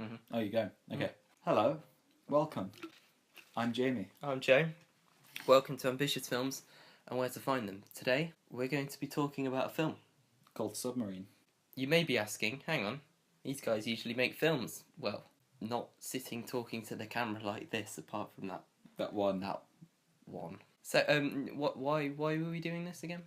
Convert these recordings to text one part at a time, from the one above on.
Mm-hmm. Oh, you go. Okay. Hello. Welcome. I'm Jamie. I'm Joe. Welcome to Ambitious Films and Where to Find Them. Today, we're going to be talking about a film Called Submarine. You may be asking, hang on, these guys usually make films. Well, not sitting talking to the camera like this, apart from that That one. one. So, why were we doing this again?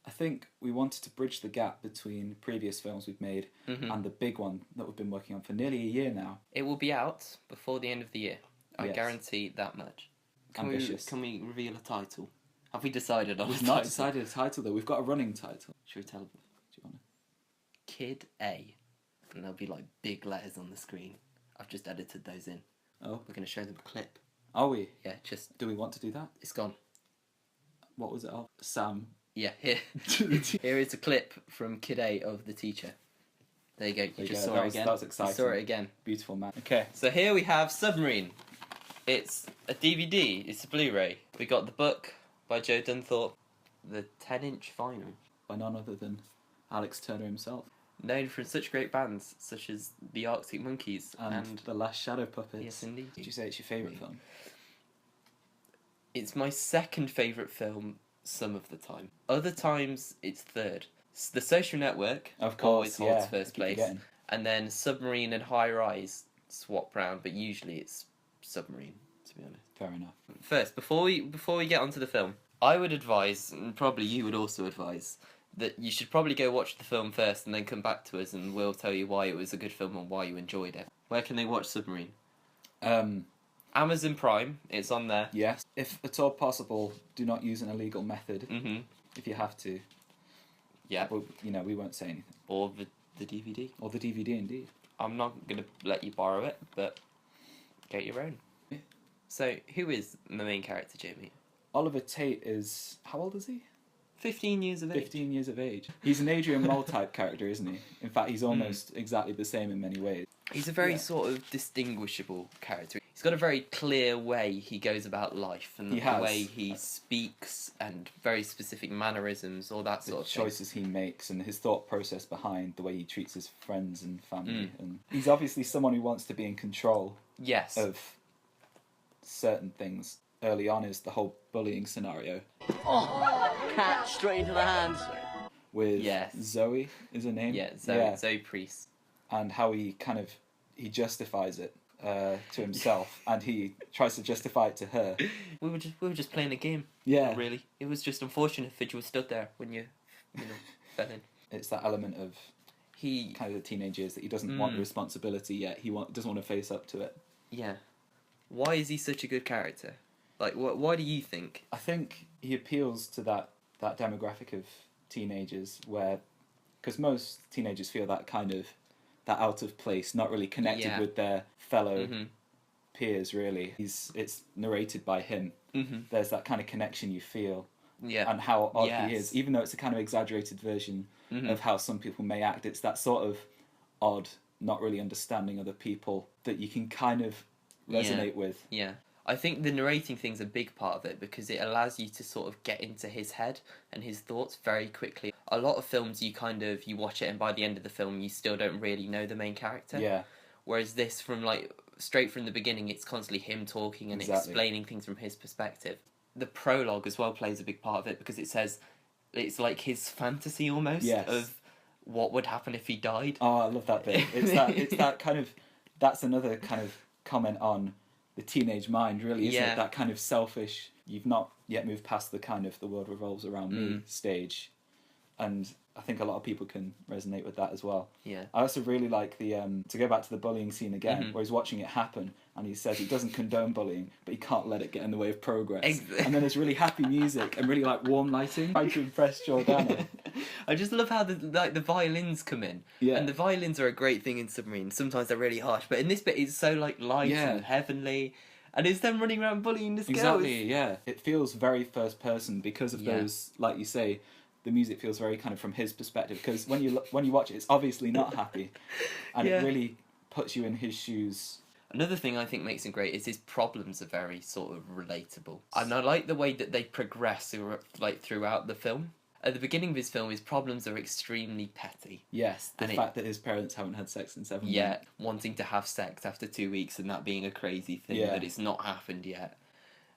I think we wanted to bridge the gap between previous films we've made and the big one that we've been working on for nearly a year now. It will be out before the end of the year. I Yes. guarantee that much. Ambitious. Can we reveal a title? Have we decided on a We've title? not decided a title though. We've got a running title. Should we tell them? Do you want to? Kid A. And there'll be like big letters on the screen. I've just edited those in. Oh. We're going to show them a clip. Are we? Yeah, just... Do we want to do that? It's gone. What was it of? Sam. Yeah, here. Here is a clip from Kid A of the teacher. There you go. You just saw it again. That was exciting. You saw it again. Beautiful man. Okay. So here we have Submarine. It's a DVD. It's a Blu-ray. We got the book by Joe Dunthorpe. The 10-inch vinyl. By none other than Alex Turner himself. Known from such great bands such as the Arctic Monkeys and The Last Shadow Puppets. Yes, indeed. Did you say it's your favourite film? It's my second favourite film some of the time. Other times it's third. The Social Network Of always course, holds yeah. first Keep place. forgetting. And then Submarine and High Rise swap round, but usually it's Submarine, to be honest. Fair enough. First, before we get onto the film, I would advise, and probably you would also advise, that you should probably go watch the film first and then come back to us and we'll tell you why it was a good film and why you enjoyed it. Where can they watch Submarine? Amazon Prime, it's on there. Yes. If at all possible, do not use an illegal method. Mm-hmm. If you have to. Yeah. But, we won't say anything. Or the DVD. Or the DVD, indeed. I'm not going to let you borrow it, but get your own. Yeah. So, who is the main character, Jamie? Oliver Tate is... How old is he? 15 years of age. 15 years of age. He's an Adrian Mole type character, isn't he? In fact, he's almost exactly the same in many ways. He's a very sort of distinguishable character. He's got a very clear way he goes about life and the way he speaks and very specific mannerisms, all that sort of thing. The choices he makes and his thought process behind the way he treats his friends and family. And he's obviously someone who wants to be in control of certain things. Early on is the whole bullying scenario. Oh, cat straight into the hands. With Zoe is her name? Yeah, Zoe Priest. And how he justifies it to himself, and he tries to justify it to her. We were just playing a game. Yeah. Not really. It was just unfortunate that you were stood there when you fell in. It's that element of kind of the teenage years that he doesn't want the responsibility yet. He doesn't want to face up to it. Yeah. Why is he such a good character? Like, why do you think? I think he appeals to that demographic of teenagers because most teenagers feel that kind of that out of place, not really connected with their fellow peers, really. It's narrated by him. Mm-hmm. There's that kind of connection you feel. Yeah. And how odd he is. Even though it's a kind of exaggerated version of how some people may act, it's that sort of odd, not really understanding other people that you can kind of resonate with. Yeah. I think the narrating thing's a big part of it because it allows you to sort of get into his head and his thoughts very quickly. A lot of films you watch it and by the end of the film you still don't really know the main character. Yeah. Whereas this, straight from the beginning, it's constantly him talking and explaining things from his perspective. The prologue as well plays a big part of it because it says it's like his fantasy almost of what would happen if he died. Oh, I love that bit. It's that kind of, that's another kind of comment on the teenage mind, really, isn't it? That kind of selfish, you've not yet moved past the kind of the world revolves around me stage. And I think a lot of people can resonate with that as well. Yeah. I also really like the, to go back to the bullying scene again, where he's watching it happen and he says he doesn't condone bullying, but he can't let it get in the way of progress. And then there's really happy music and really warm lighting, trying to impress Jordana. I just love how the violins come in. Yeah. And the violins are a great thing in Submarine. Sometimes they're really harsh, but in this bit it's so light and heavenly. And it's them running around bullying this girl. Exactly, yeah. It feels very first person because of those, like you say, the music feels very kind of from his perspective. Because when you watch it, it's obviously not happy. And it really puts you in his shoes. Another thing I think makes him great is his problems are very sort of relatable. And I like the way that they progress throughout the film. at the beginning of his film, his problems are extremely petty. Yes, the fact that his parents haven't had sex in 7 months. Yeah, wanting to have sex after 2 weeks and that being a crazy thing, that it's not happened yet.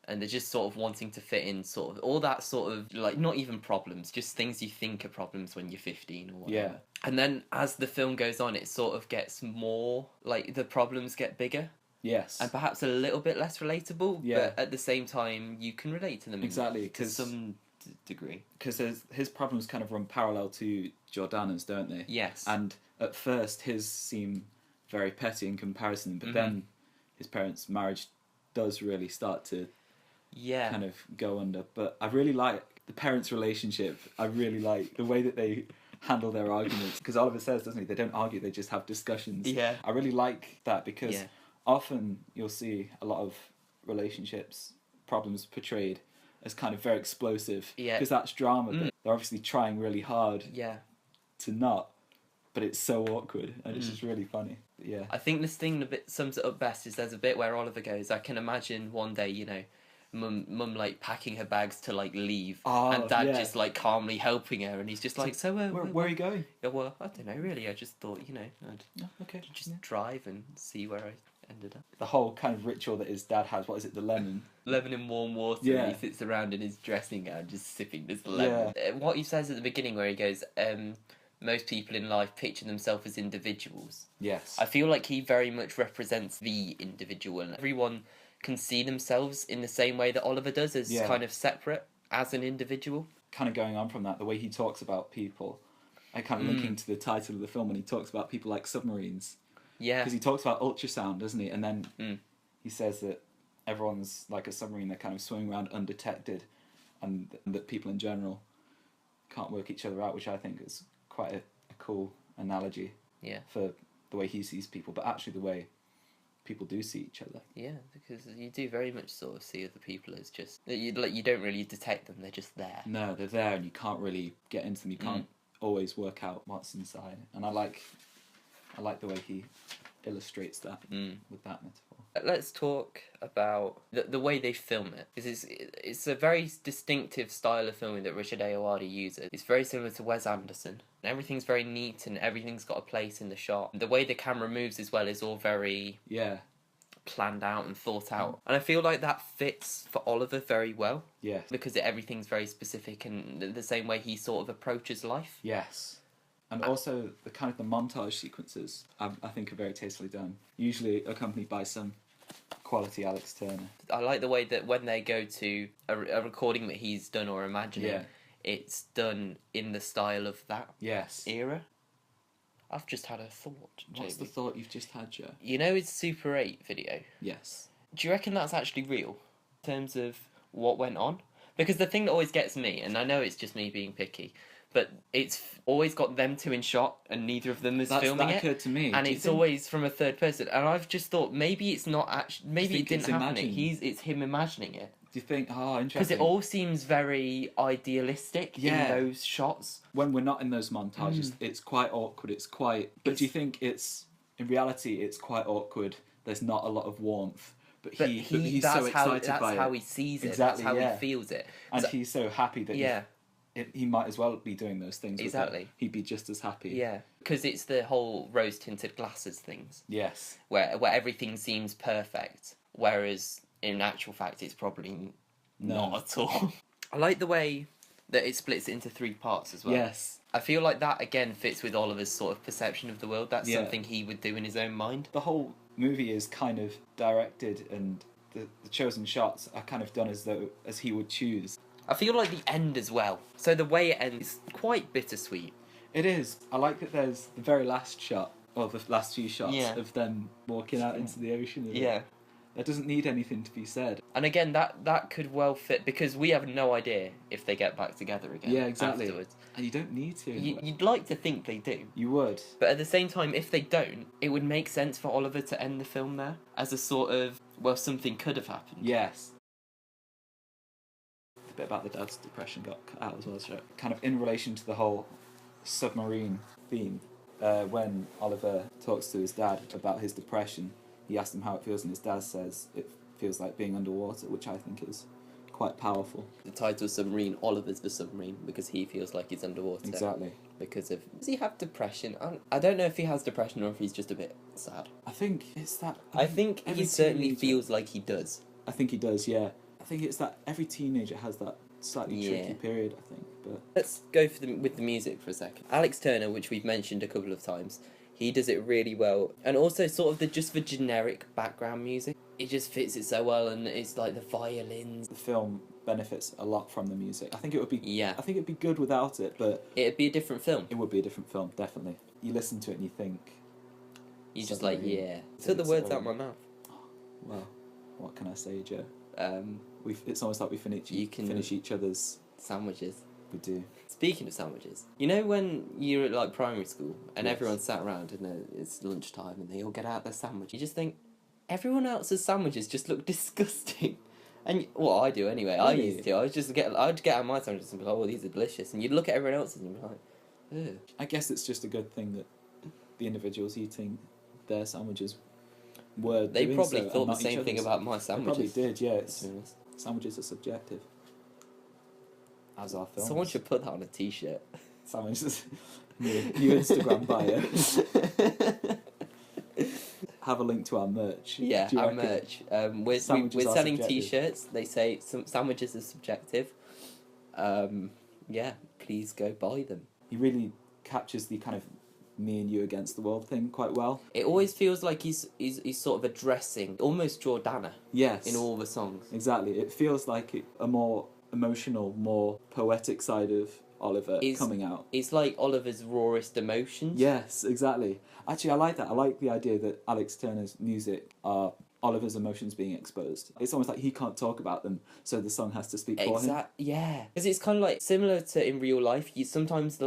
And they're just sort of wanting to fit in, sort of, all that sort of, like, not even problems, just things you think are problems when you're 15 or whatever. Yeah. And then as the film goes on, it sort of gets more, like, the problems get bigger. Yes. And perhaps a little bit less relatable, but at the same time, you can relate to them to some degree. Because his problems kind of run parallel to Jordana's, don't they? Yes. And at first, his seem very petty in comparison, but then his parents' marriage does really start to kind of go under. But I really like the parents' relationship. I really like the way that they handle their arguments. Because Oliver says, doesn't he, they don't argue, they just have discussions. Yeah. I really like that because often you'll see a lot of relationships, problems portrayed as kind of very explosive. Yeah. Because that's drama, but they're obviously trying really hard to not. But it's so awkward, and it's just really funny. Yeah. I think this thing that sums it up best is there's a bit where Oliver goes, I can imagine one day, you know, mum like packing her bags to like leave, and dad just like calmly helping her, and he's just like, so where are you going? Yeah, well, I don't know really. I just thought, you know, I'd just drive and see where I ended up. The whole kind of ritual that his dad has. What is it? The lemon. Lemon in warm water. And he sits around in his dressing gown, just sipping this lemon. What he says at the beginning, where he goes, most people in life picture themselves as individuals. Yes. I feel like he very much represents the individual, and everyone can see themselves in the same way that Oliver does, as kind of separate as an individual. Kind of going on from that, the way he talks about people, I kind of linking to the title of the film when he talks about people like submarines. Yeah. Because he talks about ultrasound, doesn't he? And then he says that everyone's like a submarine, they're kind of swimming around undetected, and that people in general can't work each other out, which I think is quite a cool analogy for the way he sees people, but actually the way people do see each other. Yeah, because you do very much sort of see other people as just you don't really detect them; they're just there. No, they're there, and you can't really get into them. You can't always work out what's inside. And I like the way he illustrates that with that metaphor. Let's talk about the way they film it, because it's a very distinctive style of filming that Richard Ayoade uses. It's very similar to Wes Anderson. Everything's very neat and everything's got a place in the shot. The way the camera moves as well is all very planned out and thought out. And I feel like that fits for Oliver very well. Yes. Because everything's very specific and the same way he sort of approaches life. Yes. And also the kind of the montage sequences I think are very tastefully done. Usually accompanied by some quality Alex Turner. I like the way that when they go to a recording that he's done or imagining, it's done in the style of that era. I've just had a thought. What's the thought you've just had, Joe? You know his Super 8 video? Yes. Do you reckon that's actually real in terms of what went on? Because the thing that always gets me, and I know it's just me being picky, but it's always got them two in shot and neither of them is filming it. That occurred to me. And it's always from a third person. And I've just thought maybe it's not actually... Maybe it didn't happen. It's him imagining it. Do you think... Oh, interesting. Because it all seems very idealistic in those shots. When we're not in those montages, it's quite awkward. But do you think it's... In reality, it's quite awkward. There's not a lot of warmth. But he's so excited by it. That's how he sees it. Exactly, that's how he feels it. And he's so happy that he might as well be doing those things. Exactly. He'd be just as happy. Yeah, because it's the whole rose-tinted glasses things. Yes. Where everything seems perfect, whereas in actual fact it's probably not at all. I like the way that it splits it into 3 parts as well. Yes. I feel like that again fits with Oliver's sort of perception of the world. That's something he would do in his own mind. The whole movie is kind of directed, and the chosen shots are kind of done as he would choose. I feel like the end as well. So the way it ends is quite bittersweet. It is. I like that there's the very last shot, or the last few shots of them walking out into the ocean. That doesn't need anything to be said. And again, that could well fit, because we have no idea if they get back together again. Yeah, exactly. Afterwards. And you don't need to. You'd like to think they do. You would. But at the same time, if they don't, it would make sense for Oliver to end the film there as a sort of, well, something could have happened. Yes. The bit about the dad's depression got cut out as well, so kind of in relation to the whole submarine theme, when Oliver talks to his dad about his depression, he asks him how it feels, and his dad says it feels like being underwater, which I think is quite powerful. The title Submarine, Oliver's the submarine, because he feels like he's underwater. Exactly. Because of... Does he have depression? I don't know if he has depression or if he's just a bit sad. I think it's that... I think he certainly feels like he does. I think he does, yeah. I think it's that every teenager has that slightly tricky period, I think. But let's go with the music for a second. Alex Turner, which we've mentioned a couple of times, he does it really well. And also sort of the generic background music. It just fits it so well, and it's like the violins. The film benefits a lot from the music. I think it would be... Yeah. I think it'd be good without it, but... It'd be a different film. It would be a different film, definitely. You listen to it and you think... You're just like, yeah. Took the words out of my mouth. Well, what can I say, Joe? It's almost like we finish each other's... Sandwiches. We do. Speaking of sandwiches, you know when you're at like primary school and everyone's sat around and it's lunchtime and they all get out their sandwich, you just think, everyone else's sandwiches just look disgusting. And, well, I do anyway. Really? I used to. I'd get out my sandwiches and be like, oh, these are delicious. And you'd look at everyone else's and you'd be like, ugh. I guess it's just a good thing that the individuals eating their sandwiches were They doing probably so, thought the same thing about my sandwiches. They probably did, yeah. Sandwiches are subjective. As are films. Someone should put that on a t-shirt. Sandwiches. New Instagram bio. Have a link to our merch. Yeah, our merch. We're selling t-shirts. They say some sandwiches are subjective. Yeah, please go buy them. He really captures the kind of me and you against the world thing quite well. It always feels like he's sort of addressing almost Jordana. Yes. In all the songs. Exactly. It feels like a more emotional, more poetic side of Oliver coming out. It's like Oliver's rawest emotions. Yes, exactly. Actually, I like that. I like the idea that Alex Turner's music are Oliver's emotions being exposed. It's almost like he can't talk about them, so the song has to speak for him. Yeah, because it's kind of like similar to in real life. You sometimes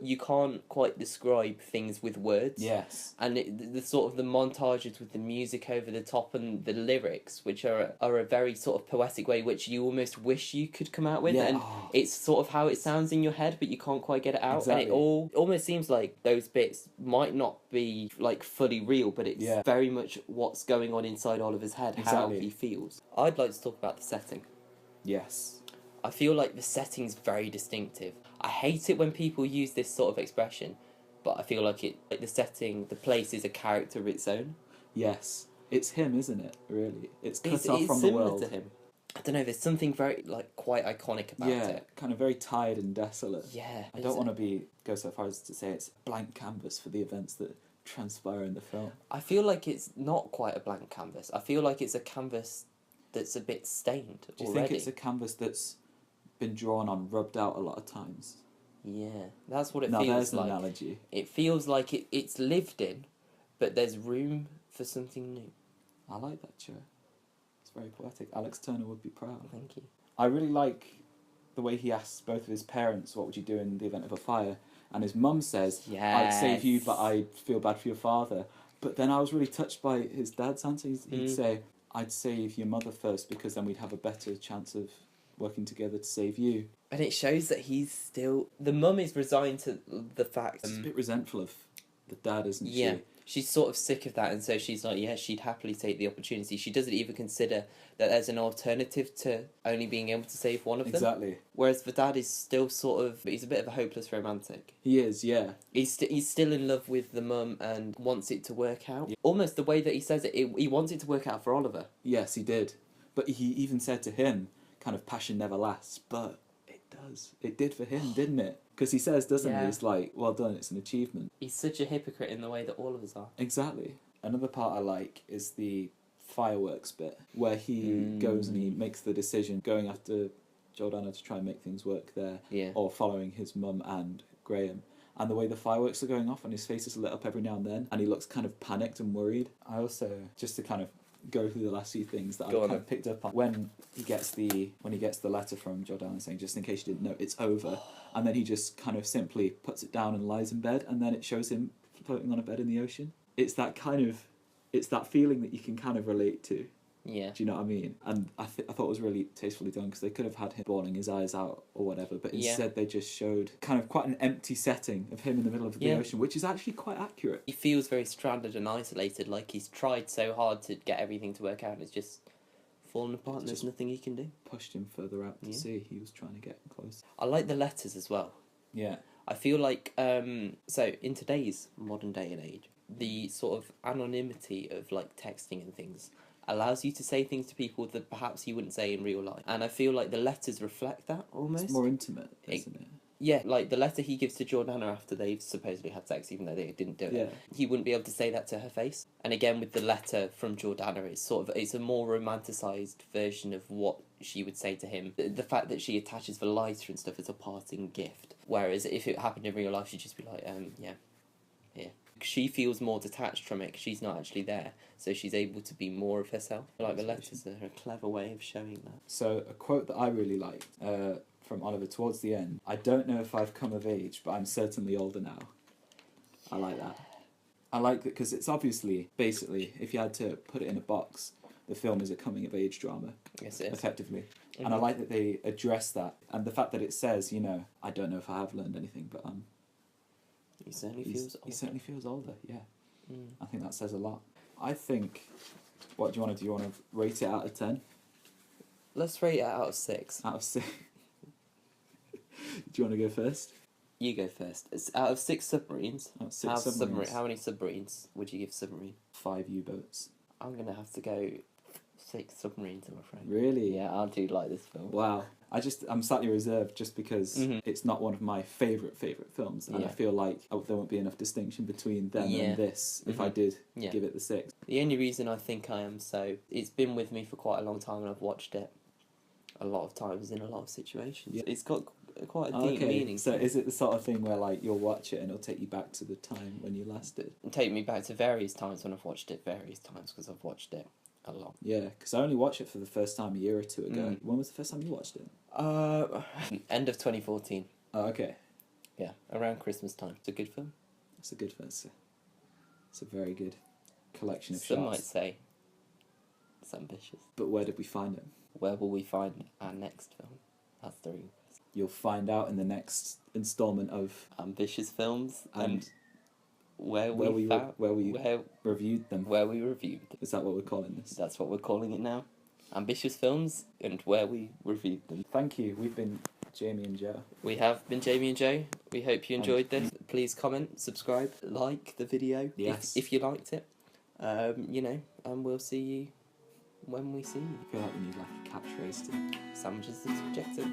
you can't quite describe things with words. Yes, and the sort of the montages with the music over the top and the lyrics, which are a very sort of poetic way, which you almost wish you could come out with. Yeah. And it's sort of how it sounds in your head, but you can't quite get it out. Exactly. And it almost seems like those bits might not be like fully real, but it's very much what's going on inside Oliver's head, how he feels. I'd like to talk about the setting. Yes. I feel like the setting's very distinctive. I hate it when people use this sort of expression, but I feel like the setting, the place is a character of its own. Yes. It's him, isn't it, really? It's cut off from the world. To him. I don't know, there's something very, quite iconic about it. Yeah, kind of very tired and desolate. Yeah. I don't want to go so far as to say it's a blank canvas for the events that transpire in the film. I feel like it's not quite a blank canvas. I feel like it's a canvas that's a bit stained already. Do you think it's a canvas that's been drawn on, rubbed out a lot of times? Yeah, that's what it feels like. Now there's an analogy. It feels like it's lived in, but there's room for something new. I like that, Joe. It's very poetic. Alex Turner would be proud. Thank you. I really like the way he asks both of his parents, what would you do in the event of a fire? And his mum says, I'd save you, but I feel bad for your father. But then I was really touched by his dad's answer. He'd say, I'd save your mother first, because then we'd have a better chance of working together to save you. And it shows that he's still... The mum is resigned to the fact... She's a bit resentful of the dad, isn't she? Yeah. She's sort of sick of that, and so she's like, yeah, she'd happily take the opportunity. She doesn't even consider that there's an alternative to only being able to save one of them. Exactly. Whereas the dad is still sort of... He's a bit of a hopeless romantic. He is, yeah. He's still in love with the mum and wants it to work out. Yeah. Almost the way that he says it, he wants it to work out for Oliver. Yes, he did. But he even said to him, kind of, passion never lasts, but it does. It did for him, didn't it? Because he says, doesn't he? It's like, well done, it's an achievement. He's such a hypocrite in the way that all of us are. Exactly. Another part I like is the fireworks bit, where he goes and he makes the decision going after Jordana to try and make things work there, or following his mum and Graham. And the way the fireworks are going off and his face is lit up every now and then, and he looks kind of panicked and worried. I also, just to kind of go through the last few things that I kind of picked up on, when he gets the letter from Jordana saying, just in case you didn't know, it's over, and then he just kind of simply puts it down and lies in bed, and then it shows him floating on a bed in the ocean. It's that feeling that you can kind of relate to. Yeah. Do you know what I mean? And I thought it was really tastefully done, because they could have had him bawling his eyes out or whatever, but instead they just showed kind of quite an empty setting of him in the middle of the ocean, which is actually quite accurate. He feels very stranded and isolated, like he's tried so hard to get everything to work out and it's just falling apart and there's nothing he can do. Pushed him further out to sea. He was trying to get close. I like the letters as well. Yeah. I feel like, so in today's modern day and age, the sort of anonymity of like texting and things allows you to say things to people that perhaps you wouldn't say in real life. And I feel like the letters reflect that almost. It's more intimate, isn't it? Yeah, like the letter he gives to Jordana after they've supposedly had sex, even though they didn't do it. He wouldn't be able to say that to her face. And again, with the letter from Jordana, it's a more romanticised version of what she would say to him. The fact that she attaches the lighter and stuff as a parting gift. Whereas if it happened in real life, she'd just be like, yeah, here. She feels more detached from it 'cause she's not actually there, so she's able to be more of herself. I like the letters are a clever way of showing that. So a quote that I really liked from Oliver towards the end: "I don't know if I've come of age, but I'm certainly older now." I like that. I like that because it's obviously, basically, if you had to put it in a box, the film is a coming of age drama. Yes, it is. Effectively. Mm-hmm. And I like that they address that, and the fact that it says, you know, I don't know if I have learned anything, but He certainly feels older. He certainly feels older, yeah. Mm. I think that says a lot. I think, what do you want to do? You want to rate it out of 10? Let's rate it out of 6. Out of 6? Do you want to go first? You go first. It's out of 6 submarines. Out of 6 submarines. How many submarines would you give Submarine? 5 U-boats. I'm going to have to go 6 submarines, I'm afraid. Really? Yeah, I do like this film. Wow. I'm slightly reserved just because it's not one of my favourite films, and I feel like there won't be enough distinction between them and this if I did give it the 6. The only reason I think I am it's been with me for quite a long time and I've watched it a lot of times in a lot of situations. Yeah. It's got quite a deep meaning. So is it the sort of thing where like you'll watch it and it'll take you back to the time when you last did? It'll take me back to various times when I've watched it, because I've watched it a lot. Yeah, because I only watched it for the first time a year or two ago. When was the first time you watched it? End of 2014. Oh, okay. Yeah, around Christmas time. It's a good film. It's a good film. It's a very good collection of shots. Some might say it's ambitious. But where did we find it? Where will we find our next film? That's the real question. You'll find out in the next instalment of Ambitious Films and where we reviewed them. Where we reviewed them. Is that what we're calling this? That's what we're calling it now. Ambitious Films and where we reviewed them. Thank you. We've been Jamie and Joe. We have been Jamie and Joe. We hope you enjoyed this. Please comment, subscribe, like the video if you liked it. And we'll see you when we see you. I feel like we need like a catchphrase to sandwiches is subjective.